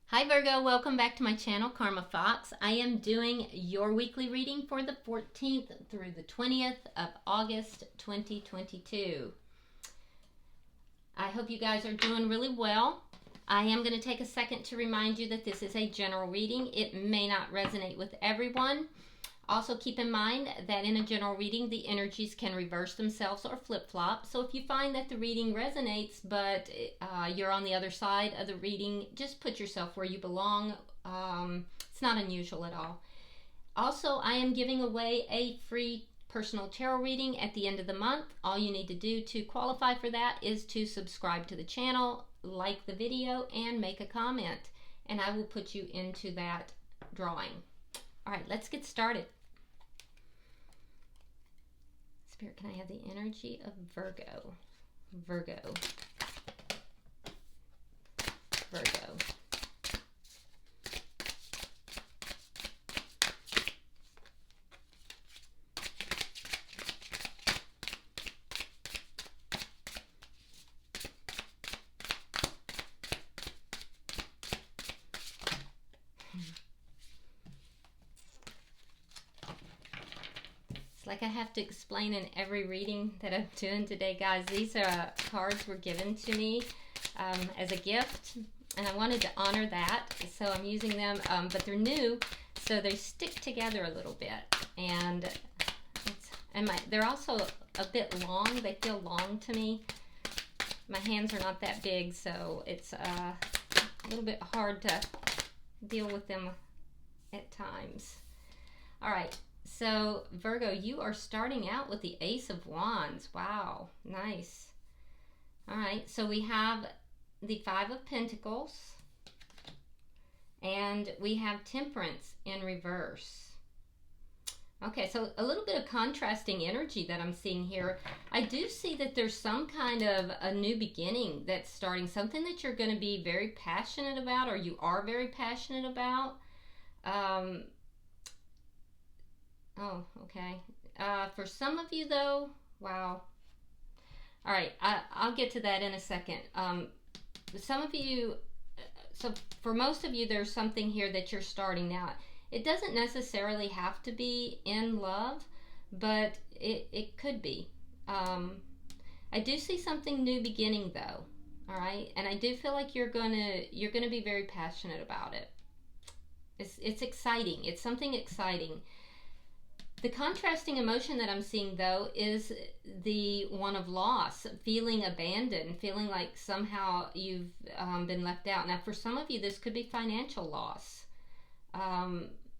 Hi Virgo, welcome back to my channel, Karma Fox. I am doing your weekly reading for the 14th through the 20th of August 2022. I hope you guys are doing really well. I am going to take a second to remind you that this is a general reading. It may not resonate with everyone. Also keep in mind that in a general reading, the energies can reverse themselves or flip-flop. So if you find that the reading resonates, but you're on the other side of the reading, just put yourself where you belong. It's not unusual at all. Also, I am giving away a free personal tarot reading at the end of the month. All you need to do to qualify for that is to subscribe to the channel, like the video, and make a comment. And I will put you into that drawing. All right, let's get started. Spirit, can I have the energy of Virgo? Virgo. Virgo. Like I have to explain in every reading that I'm doing today, guys. These are cards were given to me as a gift, and I wanted to honor that, so I'm using them, but they're new, so they stick together a little bit, and they're also a bit long. They feel long to me. My hands are not that big, so it's a little bit hard to deal with them at times. All right. So, Virgo, you are starting out with the Ace of Wands. Wow, nice. All right, so we have the Five of Pentacles, and we have Temperance in reverse. Okay, so a little bit of contrasting energy that I'm seeing here. I do see that there's some kind of a new beginning that's starting, something that you're going to be very passionate about, or you are very passionate about. Oh, okay. For some of you, though, wow. All right, I'll get to that in a second. Some of you, so for most of you, there's something here that you're starting now. It doesn't necessarily have to be in love, but it could be. I do see something new beginning, though. All right, and I do feel like you're gonna be very passionate about it. It's exciting. It's something exciting. The contrasting emotion that I'm seeing, though, is the one of loss, feeling abandoned, feeling like somehow you've been left out. Now, for some of you, this could be financial loss.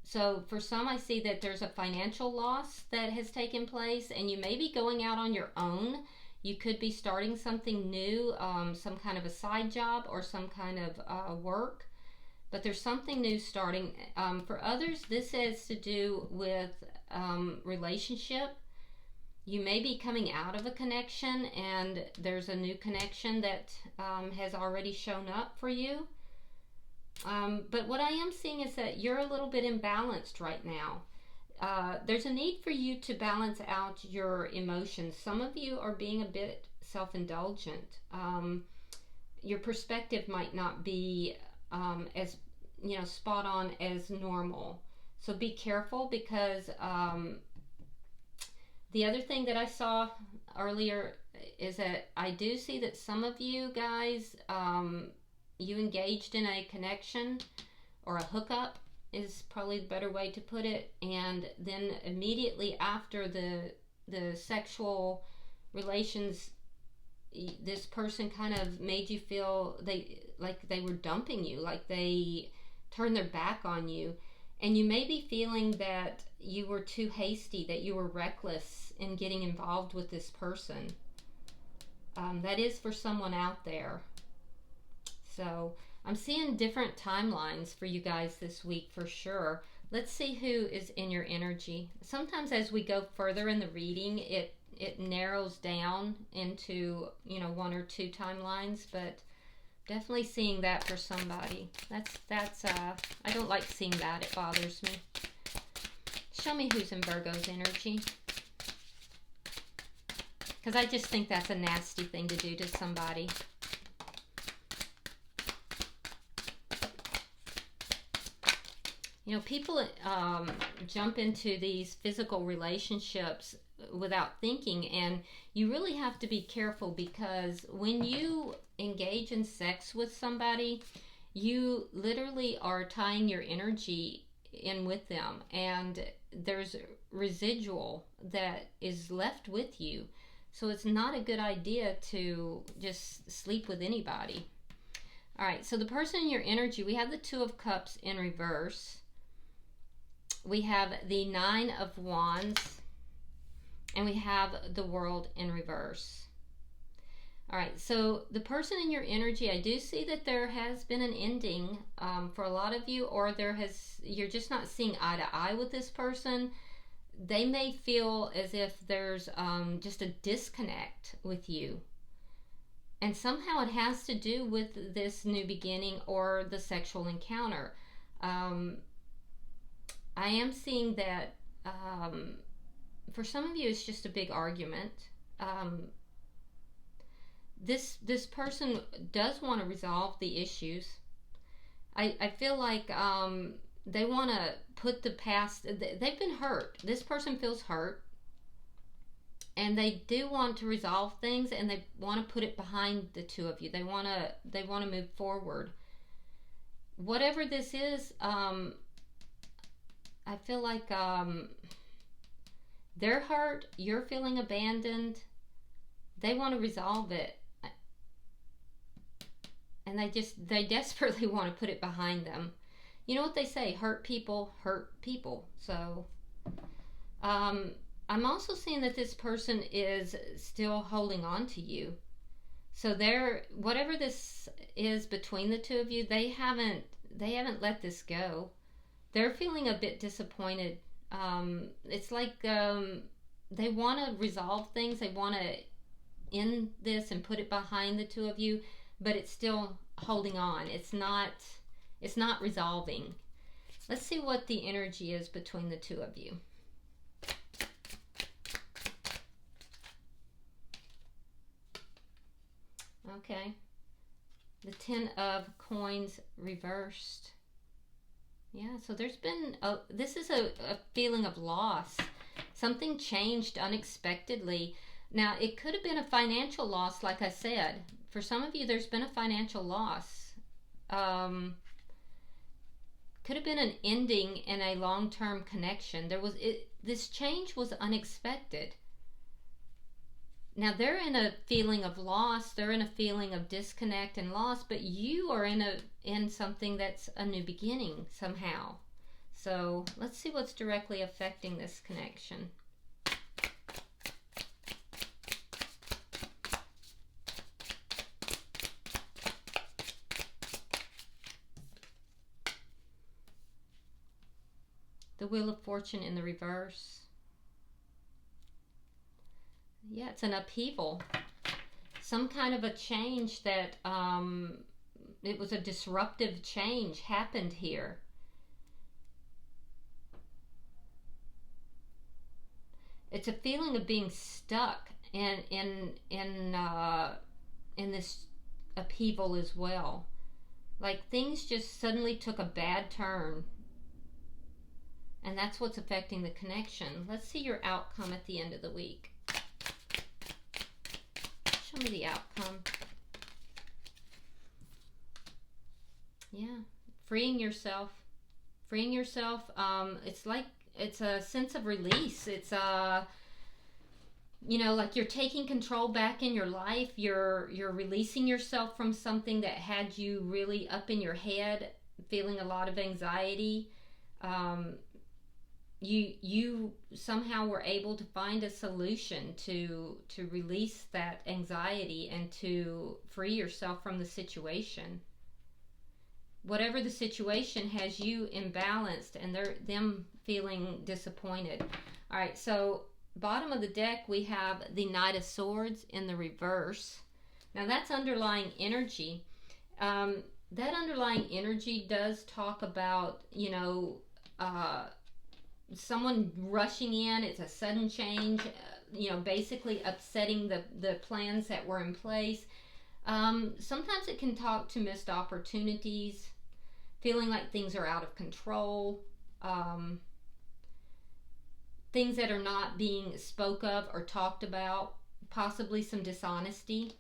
So for some, I see that there's a financial loss that has taken place, and you may be going out on your own. You could be starting something new, some kind of a side job or some kind of work. But there's something new starting. For others, this has to do with relationship. You may be coming out of a connection, and there's a new connection that has already shown up for you. But what I am seeing is that you're a little bit imbalanced right now. There's a need for you to balance out your emotions. Some of you are being a bit self-indulgent. Your perspective might not be as spot on as normal. So be careful, because the other thing that I saw earlier is that I do see that some of you guys, you engaged in a connection or a hookup is probably the better way to put it, and then immediately after the sexual relations, this person kind of made you feel like they were dumping you, like they turned their back on you. And you may be feeling that you were too hasty, that you were reckless in getting involved with this person. That is for someone out there. So I'm seeing different timelines for you guys this week for sure. Let's see who is in your energy. Sometimes as we go further in the reading, it narrows down into, one or two timelines, but definitely seeing that for somebody. That's I don't like seeing that. It bothers me. Show me who's in Virgo's energy. Because I just think that's a nasty thing to do to somebody. You know, people jump into these physical relationships without thinking, and you really have to be careful, because when you engage in sex with somebody, you literally are tying your energy in with them, and there's residual that is left with you. So it's not a good idea to just sleep with anybody. All right, so the person in your energy, we have the Two of Cups in reverse. We have the Nine of Wands, and we have the World in reverse. All right, so the person in your energy, I do see that there has been an ending for a lot of you, or you're just not seeing eye to eye with this person. They may feel as if there's just a disconnect with you. And somehow it has to do with this new beginning or the sexual encounter. I am seeing that for some of you it's just a big argument. This person does want to resolve the issues. I feel like they want to put the past, they've been hurt. This person feels hurt, and they do want to resolve things, and they want to put it behind the two of you. They want to move forward. Whatever this is, I feel like they're hurt, you're feeling abandoned. They want to resolve it, and they desperately want to put it behind them. You know what they say, hurt people hurt people. So I'm also seeing that this person is still holding on to you. So whatever this is between the two of you, they haven't let this go. They're feeling a bit disappointed. It's like they want to resolve things. They want to end this and put it behind the two of you, but it's still holding on. It's not resolving. Let's see what the energy is between the two of you. Okay. The Ten of Coins reversed. Yeah, so there's been this is a feeling of loss. Something changed unexpectedly. Now, it could have been a financial loss, like I said. For some of you, there's been a financial loss. Could have been an ending in a long-term connection. This change was unexpected. Now, they're in a feeling of loss. They're in a feeling of disconnect and loss, but you are in something that's a new beginning somehow. So let's see what's directly affecting this connection. The Wheel of Fortune in the reverse. Yeah, it's an upheaval. Some kind of a change that, it was a disruptive change happened here. It's a feeling of being stuck in this upheaval as well. Like things just suddenly took a bad turn. And that's what's affecting the connection. Let's see your outcome at the end of the week. Show me the outcome. Yeah, freeing yourself. Freeing yourself. It's a sense of release. It's like you're taking control back in your life. You're releasing yourself from something that had you really up in your head, feeling a lot of anxiety. You somehow were able to find a solution to release that anxiety and to free yourself from the situation. Whatever the situation has you imbalanced, and them feeling disappointed. All right, so bottom of the deck we have the Knight of Swords in the reverse. Now that's underlying energy. That underlying energy does talk about someone rushing in. It's a sudden change, basically upsetting the plans that were in place. Sometimes it can talk to missed opportunities, feeling like things are out of control. um, things that are not being spoke of or talked about, possibly some dishonesty.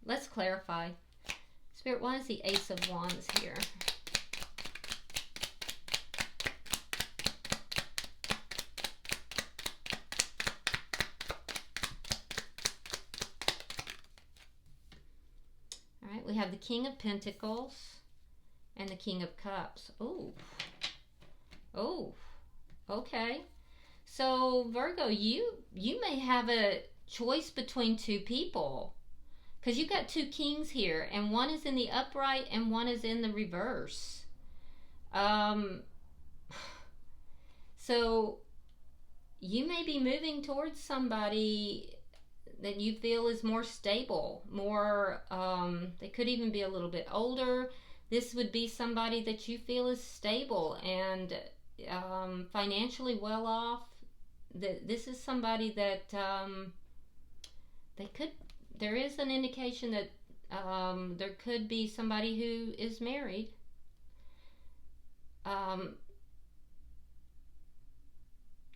Let's clarify. Spirit, why is the Ace of Wands here? All right, we have the King of Pentacles and the King of Cups. Oh, okay. So Virgo, you may have a choice between two people, because you got two kings here, and one is in the upright and one is in the reverse. So you may be moving towards somebody that you feel is more stable, more, they could even be a little bit older. This would be somebody that you feel is stable and financially well off. This is somebody that there is an indication that there could be somebody who is married.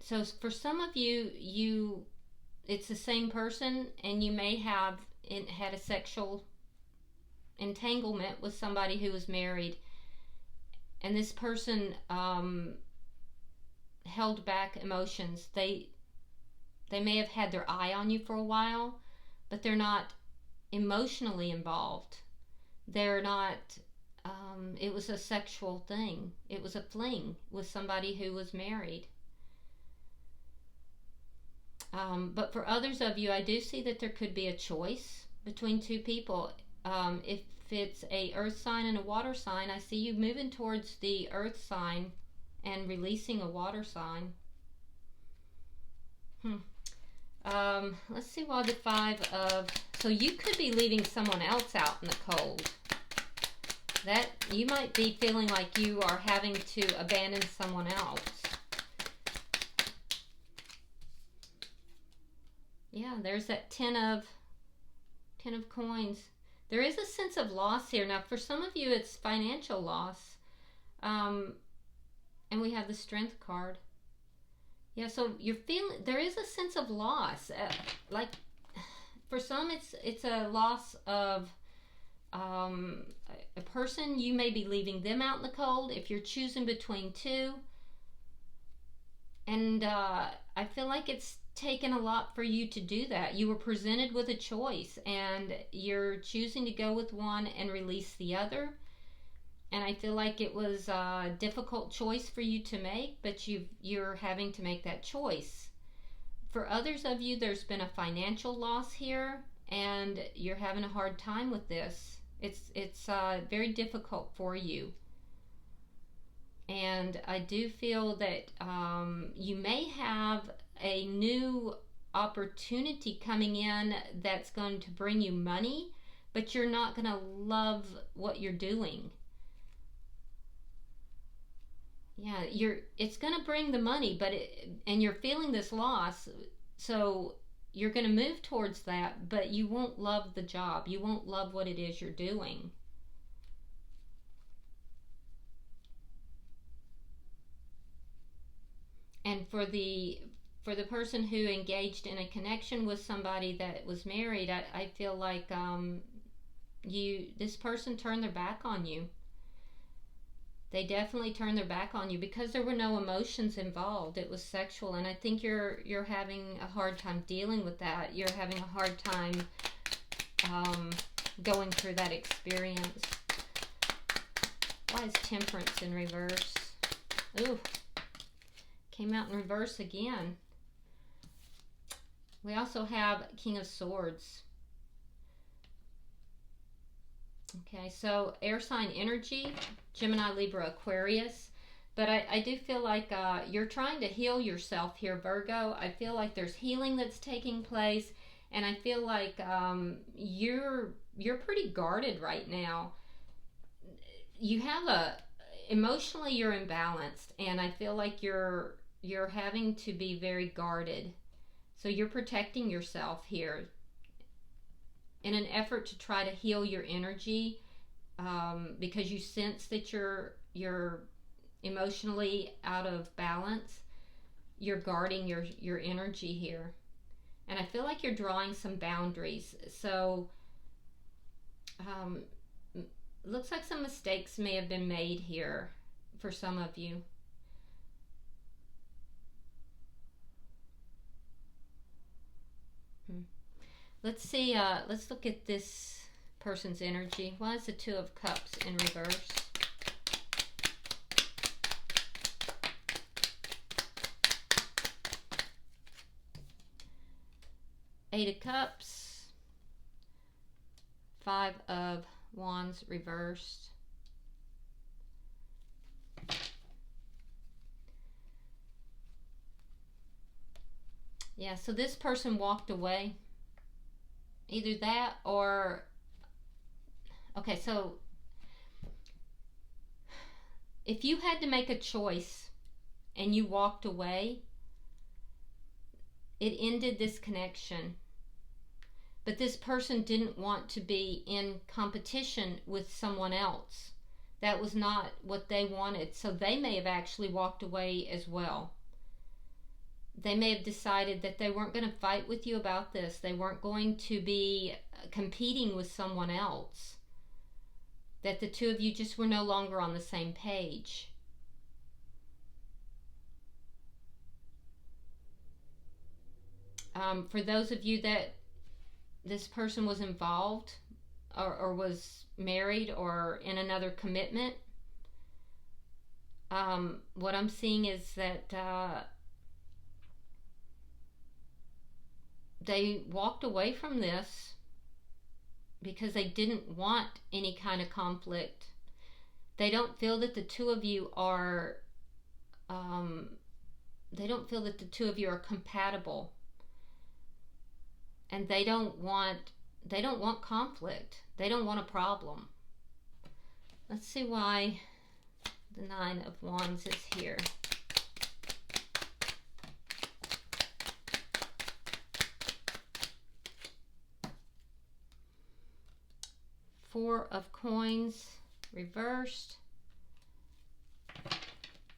So for some of you, it's the same person, and you may have had a sexual entanglement with somebody who was married, and this person held back emotions. They may have had their eye on you for a while, but they're not emotionally involved. They're not, it was a sexual thing. It was a fling with somebody who was married. But for others of you, I do see that there could be a choice between two people. If it's a earth sign and a water sign, I see you moving towards the earth sign and releasing a water sign. Let's see why the so you could be leaving someone else out in the cold. That you might be feeling like you are having to abandon someone else. Yeah, there's that ten of coins. There is a sense of loss here. Now, for some of you, it's financial loss. And we have the Strength card. Yeah, so you're feeling, there is a sense of loss. Like, for some, it's a loss of a person. You may be leaving them out in the cold if you're choosing between two. And I feel like it's taken a lot for you to do that. You were presented with a choice, and you're choosing to go with one and release the other. And I feel like it was a difficult choice for you to make, but you're having to make that choice. For others of you, there's been a financial loss here, and you're having a hard time with this. It's very difficult for you. And I do feel that you may have a new opportunity coming in that's going to bring you money, but you're not going to love what you're doing. Yeah, it's going to bring the money, and you're feeling this loss, so you're going to move towards that, but you won't love the job. You won't love what it is you're doing. And for the person who engaged in a connection with somebody that was married, I feel like this person turned their back on you. They definitely turned their back on you because there were no emotions involved. It was sexual, and I think you're having a hard time dealing with that. You're having a hard time going through that experience. Why is Temperance in reverse? Ooh, came out in reverse again. We also have King of Swords. Okay, so air sign energy, Gemini, Libra, Aquarius. But I do feel like you're trying to heal yourself here, Virgo. I feel like there's healing that's taking place, and I feel like you're pretty guarded right now. You have emotionally you're imbalanced, and I feel like you're having to be very guarded. So you're protecting yourself here in an effort to try to heal your energy, because you sense that you're emotionally out of balance, you're guarding your energy here. And I feel like you're drawing some boundaries. So looks like some mistakes may have been made here for some of you. Let's see, let's look at this person's energy. Why is the Two of Cups in reverse? Eight of Cups, Five of Wands reversed. Yeah, so this person walked away. Either that or, okay, so if you had to make a choice and you walked away, it ended this connection. But this person didn't want to be in competition with someone else. That was not what they wanted. So they may have actually walked away as well. They may have decided that they weren't going to fight with you about this. They weren't going to be competing with someone else. That the two of you just were no longer on the same page. For those of you that this person was involved or was married or in another commitment, what I'm seeing is that they walked away from this because they didn't want any kind of conflict. They don't feel that the two of you are compatible. And they don't want conflict. They don't want a problem. Let's see why the Nine of Wands is here. Four of Coins reversed.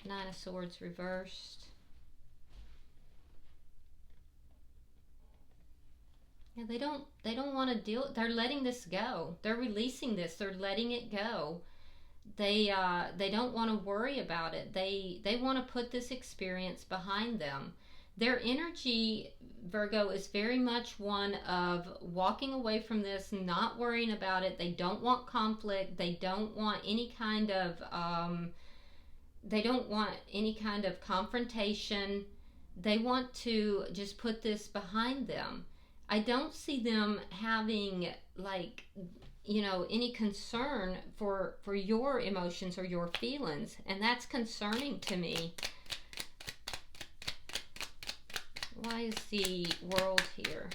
Nine of Swords reversed. Yeah, they don't want to deal. They're letting this go. They're releasing this. They're letting it go. They don't want to worry about it. They want to put this experience behind them. Their energy, Virgo, is very much one of walking away from this, not worrying about it. They don't want conflict. They don't want any kind of confrontation. They want to just put this behind them. I don't see them having any concern for your emotions or your feelings, and that's concerning to me. Why is the World here?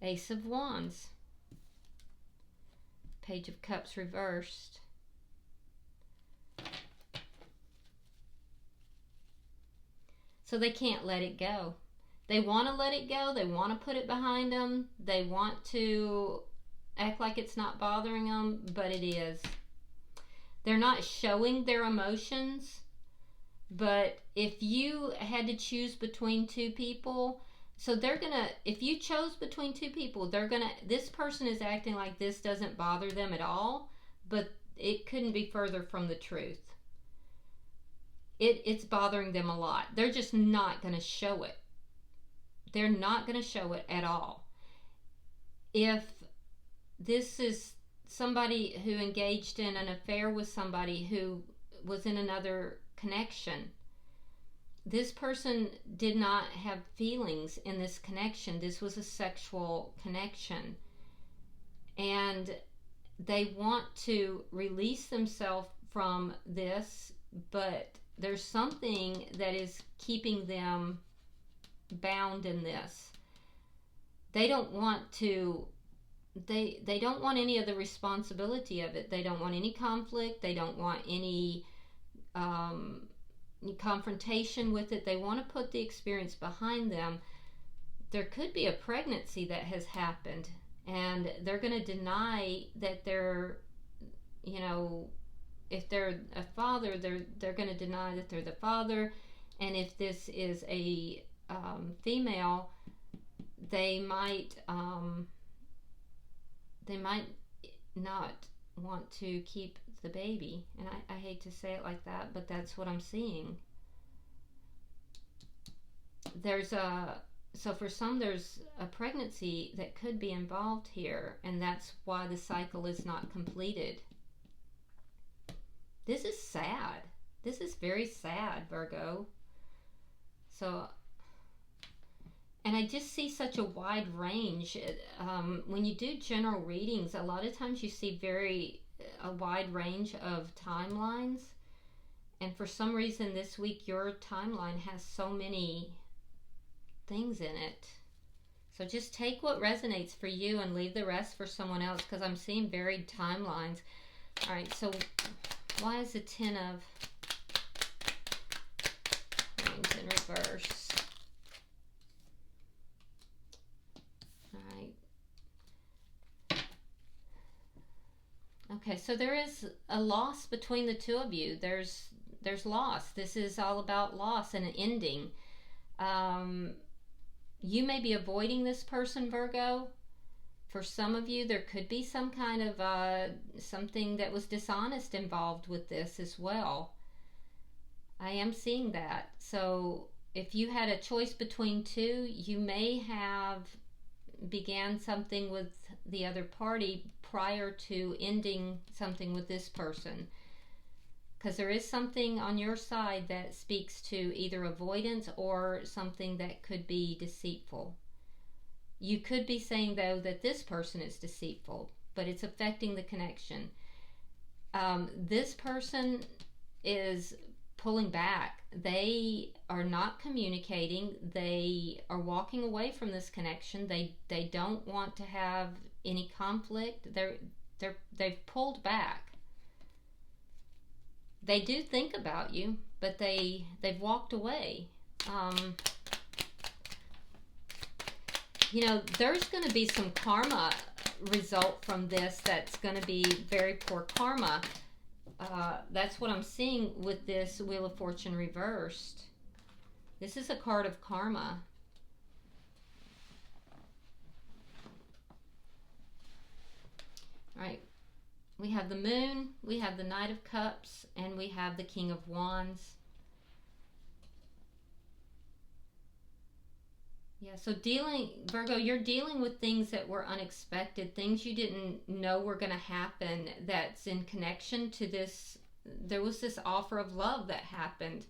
Ace of Wands. Page of Cups reversed. So they can't let it go. They want to let it go. They want to put it behind them. They want to act like it's not bothering them, but it is. They're not showing their emotions, but if you had to choose between two people, so they're gonna, if you chose between two people, this person is acting like this doesn't bother them at all, but it couldn't be further from the truth. It's bothering them a lot. They're just not going to show it. They're not going to show it at all. If this is somebody who engaged in an affair with somebody who was in another connection, this person did not have feelings in this connection. This was a sexual connection. And they want to release themselves from this, but there's something that is keeping them bound in this. They don't want to, they don't want any of the responsibility of it. They don't want any conflict. They don't want any confrontation with it. They want to put the experience behind them. there could be a pregnancy that has happened, and they're going to deny that they're, you know, if they're a father, they're going to deny that they're the father. And if this is a female, they might not want to keep the baby. And I hate to say it like that, but that's what I'm seeing. So for some, there's a pregnancy that could be involved here, and that's why the cycle is not completed. This is sad. This is very sad, Virgo. So, and I just see such a wide range. When you do general readings, a lot of times you see a wide range of timelines. And for some reason this week, your timeline has so many things in it. So just take what resonates for you and leave the rest for someone else, because I'm seeing varied timelines. All right, so why is the 10 of Coins in reverse? All right. Okay, so there is a loss between the two of you. There's loss. This is all about loss and an ending. You may be avoiding this person, Virgo. For some of you, there could be some kind of something that was dishonest involved with this as well. I am seeing that. So if you had a choice between two, you may have began something with the other party prior to ending something with this person. Because there is something on your side that speaks to either avoidance or something that could be deceitful. You could be saying, though, that this person is deceitful, but it's affecting the connection. This person is pulling back. They are not communicating. They are walking away from this connection. They don't want to have any conflict. They've pulled back. They do think about you, but they've walked away. You know, there's going to be some karma result from this that's going to be very poor karma. That's what I'm seeing with this Wheel of Fortune reversed. This is a card of karma. All right. We have the Moon, we have the Knight of Cups, and we have the King of Wands. Yeah, so Virgo, you're dealing with things that were unexpected, things you didn't know were going to happen, that's in connection to this. There was this offer of love that happened.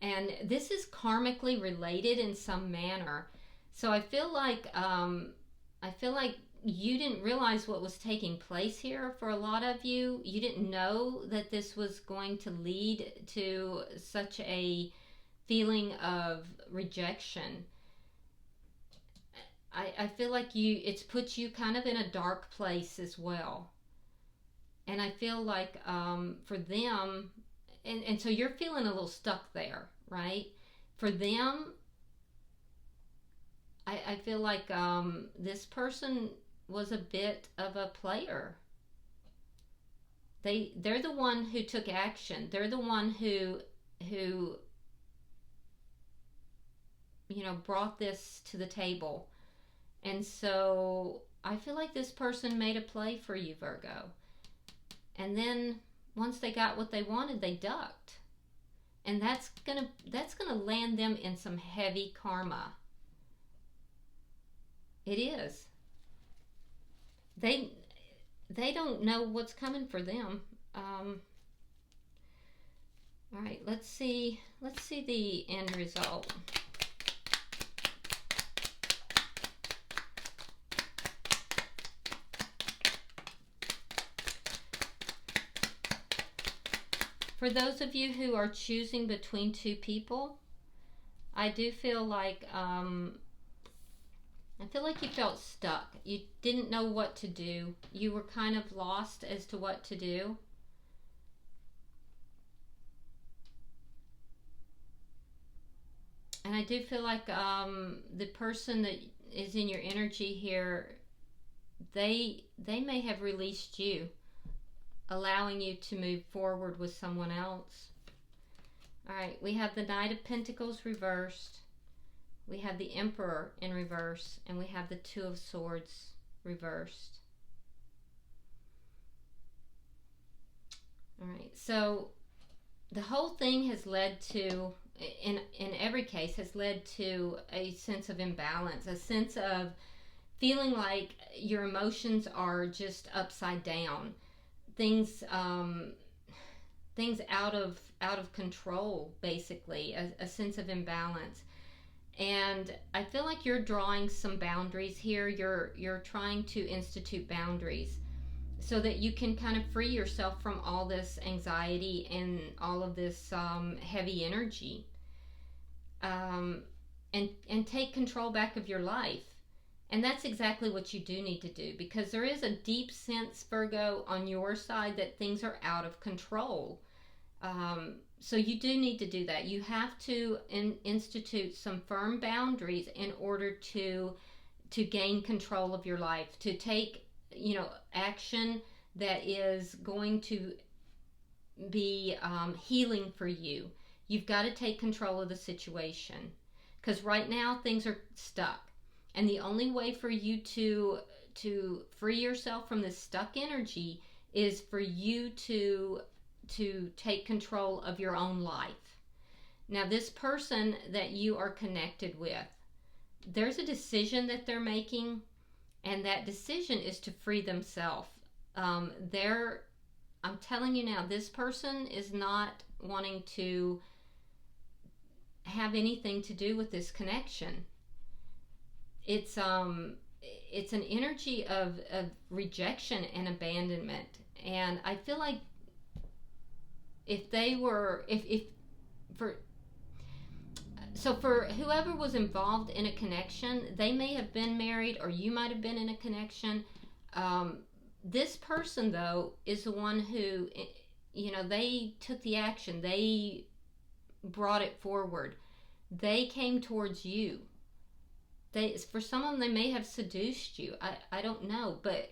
And this is karmically related in some manner. So I feel like you didn't realize what was taking place here for a lot of you. You didn't know that this was going to lead to such a feeling of rejection. I feel like it's put you kind of in a dark place as well. And I feel like for them, and so you're feeling a little stuck there, right? For them, I feel like this person was a bit of a player. They're the one who took action. They're the one who brought this to the table. And so I feel like this person made a play for you, Virgo. And then once they got what they wanted, they ducked. And that's gonna land them in some heavy karma. It is. They don't know what's coming for them. All right, let's see the end result. For those of you who are choosing between two people, I do feel like you felt stuck. You didn't know what to do. You were kind of lost as to what to do. And I do feel like the person that is in your energy here, they may have released you, allowing you to move forward with someone else. All right, we have the Knight of Pentacles reversed. We have the Emperor in reverse, and we have the Two of Swords reversed. All right, so the whole thing has led to, in every case, has led to a sense of imbalance, a sense of feeling like your emotions are just upside down, things things out of control, basically, a sense of imbalance. And I feel like you're drawing some boundaries here. You're trying to institute boundaries so that you can kind of free yourself from all this anxiety and all of this heavy energy, and take control back of your life. And that's exactly what you do need to do, because there is a deep sense, Virgo, on your side that things are out of control. So you do need to do that. You have to institute some firm boundaries in order to gain control of your life, to take, action that is going to be healing for you. You've got to take control of the situation, because right now things are stuck. And the only way for you to free yourself from this stuck energy is for you to take control of your own life. Now, this person that you are connected with, there's a decision that they're making, and that decision is to free themselves. I'm telling you now, this person is not wanting to have anything to do with this connection. It's an energy of rejection and abandonment. And I feel like for whoever was involved in a connection, they may have been married, or you might have been in a connection. This person, though, is the one who, they took the action. They brought it forward. They came towards you. For some of them, they may have seduced you. I don't know. But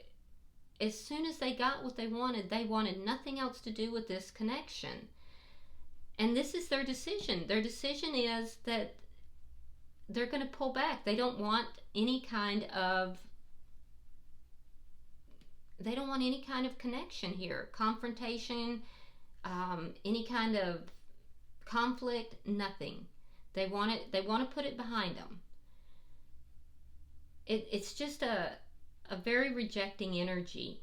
as soon as they got what they wanted nothing else to do with this connection. And this is their decision. Their decision is that they're going to pull back. They don't want any kind of connection here. Confrontation, any kind of conflict, nothing. They want to put it behind them. It's just a very rejecting energy.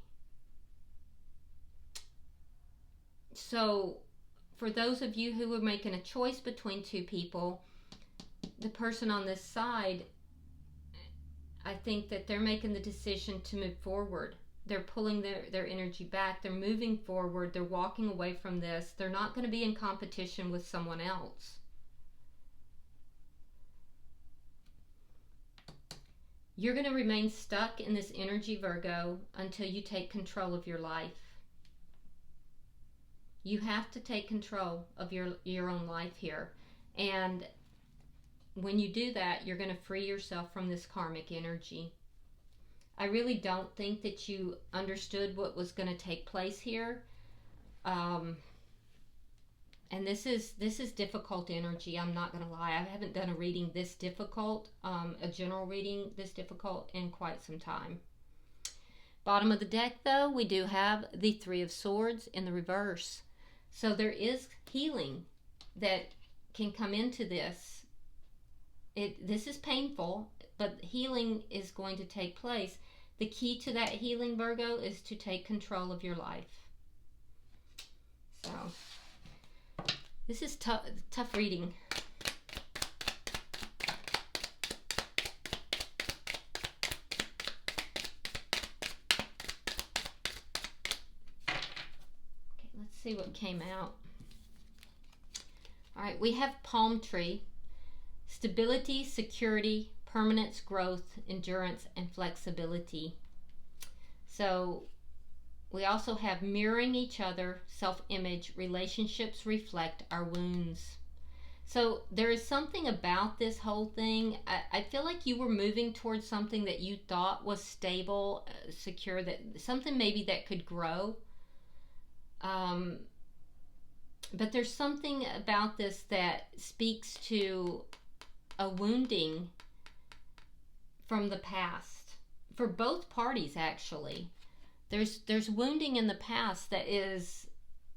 So for those of you who are making a choice between two people, the person on this side, I think that they're making the decision to move forward. They're pulling their energy back. They're moving forward. They're walking away from this. They're not going to be in competition with someone else. You're going to remain stuck in this energy, Virgo, until you take control of your life. You have to take control of your own life here. And when you do that, you're going to free yourself from this karmic energy. I really don't think that you understood what was going to take place here. And this is difficult energy. I'm not going to lie. I haven't done a reading this difficult, a general reading this difficult in quite some time. Bottom of the deck, though, we do have the Three of Swords in the reverse. So there is healing that can come into this. This is painful, but healing is going to take place. The key to that healing, Virgo, is to take control of your life. So this is tough reading. Okay, let's see what came out. All right, we have palm tree. Stability, security, permanence, growth, endurance, and flexibility. So we also have mirroring each other, self-image, relationships reflect our wounds. So there is something about this whole thing. I feel like you were moving towards something that you thought was stable, secure, that something maybe that could grow. But there's something about this that speaks to a wounding from the past for both parties. Actually, there's wounding in the past that is,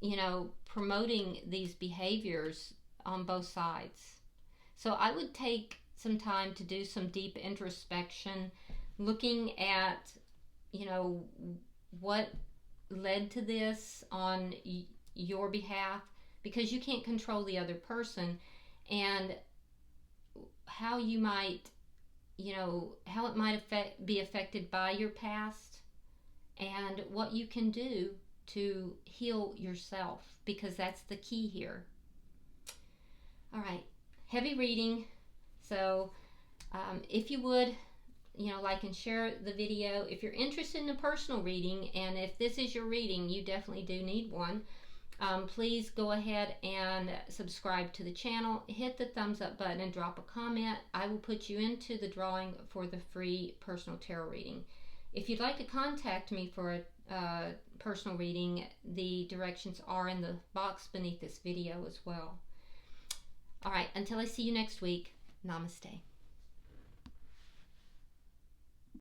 you know, promoting these behaviors on both sides. So I would take some time to do some deep introspection, looking at, you know, what led to this on your behalf, because you can't control the other person, and how you might, you know, how it might be affected by your past, and what you can do to heal yourself, because that's the key here. All right, heavy reading. So if you would, you know, like and share the video. If you're interested in a personal reading, and if this is your reading, you definitely do need one. Please go ahead and subscribe to the channel, hit the thumbs up button, and drop a comment. I will put you into the drawing for the free personal tarot reading. If you'd like to contact me for a personal reading, the directions are in the box beneath this video as well. All right, until I see you next week, namaste.